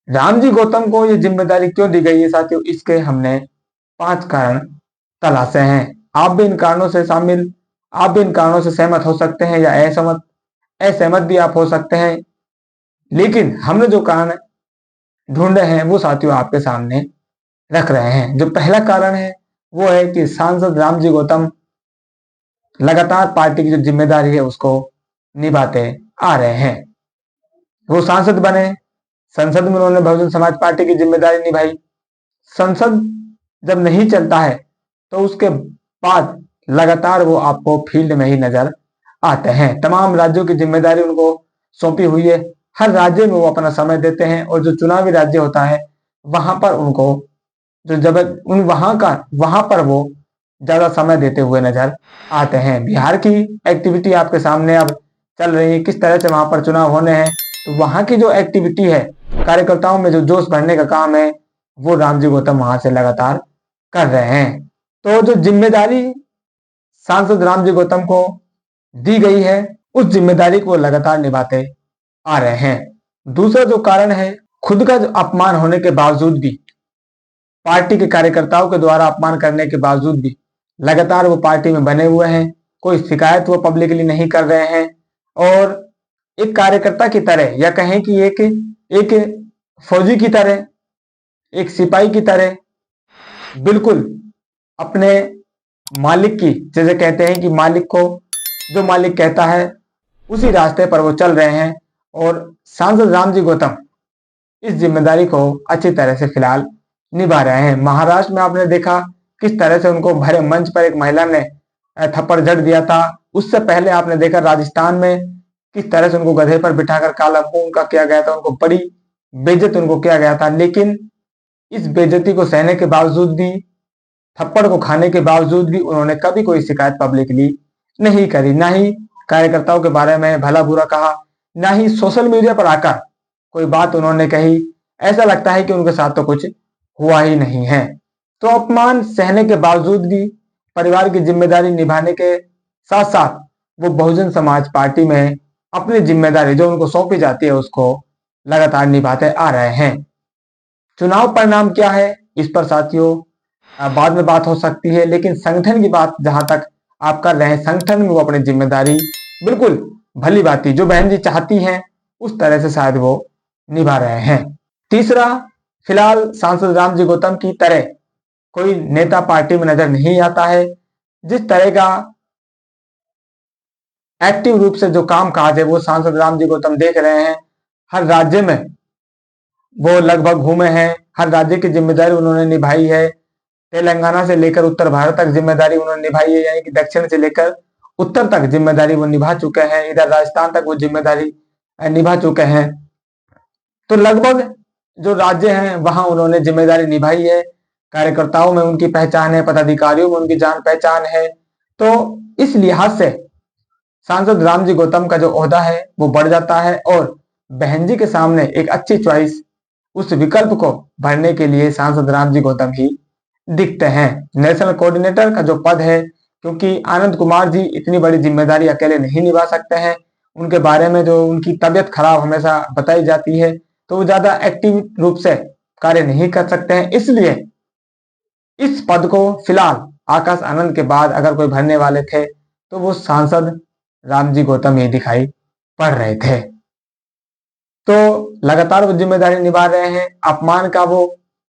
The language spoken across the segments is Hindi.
रामजी गौतम को ये जिम्मेदारी क्यों दी गई है साथियों, इसके हमने 5 कारण तलाशे हैं। आप भी इन कारणों से सहमत हो सकते हैं या असहमत भी आप हो सकते हैं, लेकिन हमने जो कारण ढूंढे हैं वो साथियों आपके सामने रख रहे हैं। जो पहला कारण है वो है कि सांसद रामजी गौतम लगातार पार्टी की जो जिम्मेदारी है उसको निभाते आ रहे हैं। वो सांसद बने, संसद में उन्होंने बहुजन समाज पार्टी की जिम्मेदारी निभाई। संसद जब नहीं चलता है तो उसके बाद लगातार वो आपको फील्ड में ही नजर आते हैं। तमाम राज्यों की जिम्मेदारी उनको सौंपी हुई है। हर राज्य में वो अपना समय देते हैं और जो चुनावी राज्य होता है वहां पर उनको जो जब उन वहां पर वो ज्यादा समय देते हुए नजर आते हैं। बिहार की एक्टिविटी आपके सामने अब चल रही है, किस तरह से वहां पर चुनाव होने हैं, तो वहां की जो एक्टिविटी है, कार्यकर्ताओं में जो जोश भरने का काम है, वो रामजी गौतम वहां से लगातार कर रहे हैं। तो जो जिम्मेदारी सांसद रामजी गौतम को दी गई है उस जिम्मेदारी को लगातार निभाते आ रहे हैं। दूसरा जो कारण है, खुद का जो अपमान होने के बावजूद भी, पार्टी के कार्यकर्ताओं के द्वारा अपमान करने के बावजूद भी लगातार वो पार्टी में बने हुए हैं। कोई शिकायत वो पब्लिकली नहीं कर रहे हैं और एक कार्यकर्ता की तरह या कहें कि एक फौजी की तरह, एक सिपाही की तरह बिल्कुल अपने मालिक की, जैसे कहते हैं कि मालिक को जो मालिक कहता है उसी रास्ते पर वो चल रहे हैं। और सांसद रामजी गौतम इस जिम्मेदारी को अच्छी तरह से फिलहाल निभा रहे हैं। महाराष्ट्र में आपने देखा किस तरह से उनको भरे मंच पर एक महिला ने थप्पड़ जड़ दिया था। उससे पहले आपने देखा राजस्थान में किस तरह से उनको गधे पर बिठाकर काला मुंह उनका किया गया था, उनको बड़ी बेइज्जत उनको किया गया था। लेकिन इस बेइज्जती को सहने के बावजूद भी, थप्पड़ को खाने के बावजूद भी उन्होंने कभी कोई शिकायत पब्लिकली नहीं करी, ना ही कार्यकर्ताओं के बारे में भला बुरा कहा, ना ही सोशल मीडिया पर आकर कोई बात उन्होंने कही। ऐसा लगता है कि उनके साथ तो कुछ हुआ ही नहीं है। तो अपमान सहने के बावजूद भी, परिवार की जिम्मेदारी निभाने के साथ साथ वो बहुजन समाज पार्टी में अपनी जिम्मेदारी जो उनको सौंपी जाती है उसको लगातार निभाते आ रहे हैं। चुनाव परिणाम क्या है इस पर साथियों बाद में बात हो सकती है, लेकिन संगठन की बात जहां तक आप कर रहे हैं, संगठन में वो अपनी जिम्मेदारी बिल्कुल भली भांति जो बहन जी चाहती हैं उस तरह से शायद वो निभा रहे हैं। तीसरा, फिलहाल सांसद रामजी गौतम की तरह कोई नेता पार्टी में नजर नहीं आता है। जिस तरह का एक्टिव रूप से जो काम काज है वो सांसद रामजी गौतम देख रहे हैं, हर राज्य में वो लगभग घूमे हैं, हर राज्य की जिम्मेदारी उन्होंने निभाई है। तेलंगाना से लेकर उत्तर भारत तक जिम्मेदारी उन्होंने निभाई है, यानी कि दक्षिण से लेकर उत्तर तक जिम्मेदारी वो निभा चुके हैं। इधर राजस्थान तक वो जिम्मेदारी निभा चुके हैं। तो लगभग जो राज्य हैं वहां उन्होंने जिम्मेदारी निभाई है। कार्यकर्ताओं में उनकी पहचान है, पदाधिकारियों में उनकी जान पहचान है। तो इस लिहाज से सांसद रामजी गौतम का जो ओहदा है वो बढ़ जाता है और बहन जी के सामने एक अच्छी चॉइस, उस विकल्प को भरने के लिए सांसद रामजी गौतम ही दिखते हैं। नेशनल कोऑर्डिनेटर का जो पद है, क्योंकि आनंद कुमार जी इतनी बड़ी जिम्मेदारी अकेले नहीं निभा सकते हैं, उनके बारे में जो उनकी तबियत खराब हमेशा बताई जाती है, तो वो ज्यादा एक्टिव रूप से कार्य नहीं कर सकते हैं। इसलिए इस पद को फिलहाल आकाश आनंद के बाद अगर कोई भरने वाले थे तो वो सांसद रामजी गौतम ही दिखाई पड़ रहे थे। तो लगातार वो जिम्मेदारी निभा रहे हैं। अपमान का वो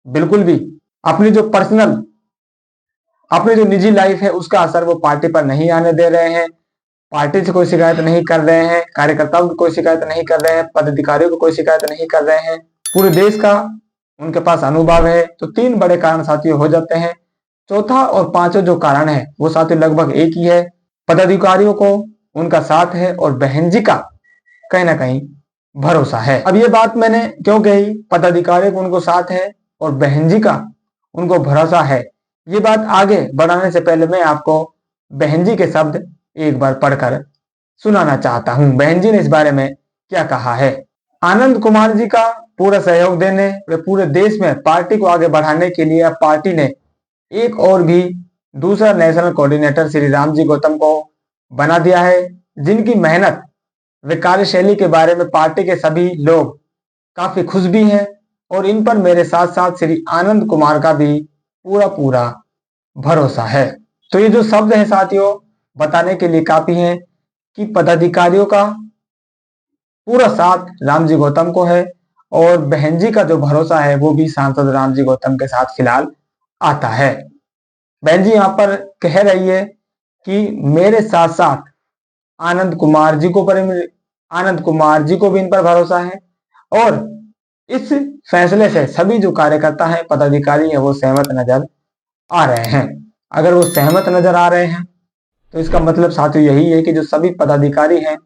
बिल्कुल भी अपनी जो पर्सनल, अपनी जो निजी लाइफ है उसका असर वो पार्टी पर नहीं आने दे रहे हैं। पार्टी से कोई शिकायत नहीं कर रहे हैं, कार्यकर्ताओं की कोई शिकायत नहीं कर रहे हैं, पदाधिकारियों की कोई शिकायत नहीं कर रहे हैं। पूरे देश का उनके पास अनुभव है। तो 3 बड़े कारण साथियों हो जाते हैं। चौथा और पांचवा जो कारण है वो साथियों लगभग एक ही है। पदाधिकारियों को उनका साथ है और बहन जी का कहीं ना कहीं भरोसा है। अब ये बात मैंने क्यों कही, पदाधिकारी को उनको साथ है और बहन जी का उनको भरोसा है, ये बात आगे बढ़ाने से पहले मैं आपको बहन जी के शब्द एक बार पढ़कर सुनाना चाहता हूं। बहन जी ने इस बारे में क्या कहा है। आनंद कुमार जी का पूरा सहयोग देने व पूरे देश में पार्टी को आगे बढ़ाने के लिए अब पार्टी ने एक और भी दूसरा नेशनल कोऑर्डिनेटर श्री रामजी गौतम को बना दिया है, जिनकी मेहनत व कार्यशैली के बारे में पार्टी के सभी लोग काफी खुश भी हैं और इन पर मेरे साथ साथ श्री आनंद कुमार का भी पूरा पूरा भरोसा है। तो ये जो शब्द है साथियों बताने के लिए काफी है कि पदाधिकारियों का पूरा साथ रामजी गौतम को है और बहन जी का जो भरोसा है वो भी सांसद रामजी गौतम के साथ फिलहाल आता है। बहन जी यहाँ पर कह रही है कि मेरे साथ साथ आनंद कुमार जी को आनंद कुमार जी को भी इन पर भरोसा है और इस फैसले से सभी जो कार्यकर्ता हैं पदाधिकारी हैं वो सहमत नजर आ रहे हैं। अगर वो सहमत नजर आ रहे हैं तो इसका मतलब साथियों यही है कि जो सभी पदाधिकारी हैं,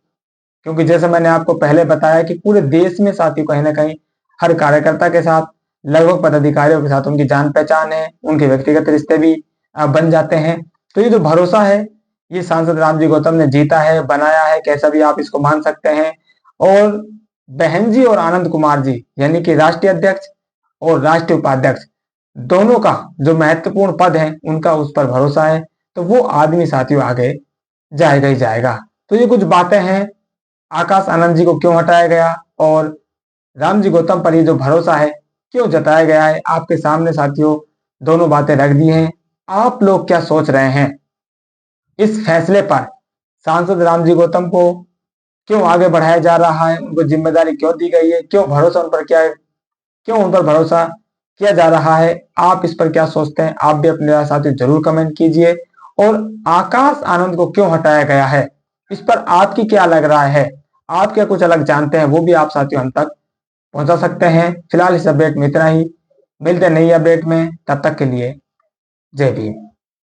क्योंकि जैसे मैंने आपको पहले बताया कि पूरे देश में साथियों कहीं ना कहीं हर कार्यकर्ता के साथ लगभग पदाधिकारियों के साथ उनकी जान पहचान है, उनके व्यक्तिगत रिश्ते भी बन जाते हैं। तो ये जो भरोसा है ये सांसद रामजी गौतम ने जीता है, बनाया है, कैसा भी आप इसको मान सकते हैं। और बहन जी और आनंद कुमार जी यानी कि राष्ट्रीय अध्यक्ष और राष्ट्रीय उपाध्यक्ष दोनों का जो महत्वपूर्ण पद है उनका उस पर भरोसा है, तो वो आदमी साथियों आगे जाएगा ही जाएगा। तो ये कुछ बातें हैं आकाश आनंद जी को क्यों हटाया गया और रामजी गौतम पर ये जो भरोसा है क्यों जताया गया है, आपके सामने साथियों दोनों बातें रख दी हैं। आप लोग क्या सोच रहे हैं इस फैसले पर? सांसद रामजी गौतम को क्यों आगे बढ़ाया जा रहा है, उनको जिम्मेदारी क्यों दी गई है, क्यों भरोसा उन पर क्यों उन पर भरोसा किया जा रहा है? आप इस पर क्या सोचते हैं? आप भी अपने साथियों जरूर कमेंट कीजिए। और आकाश आनंद को क्यों हटाया गया है इस पर आपकी क्या लग रहा है? आप क्या कुछ अलग जानते हैं वो भी आप साथियों हम तक पहुंचा सकते हैं। फिलहाल इस अपडेट में इतना ही, मिलते हैं नई अपडेट में, तब तक के लिए जय भीम।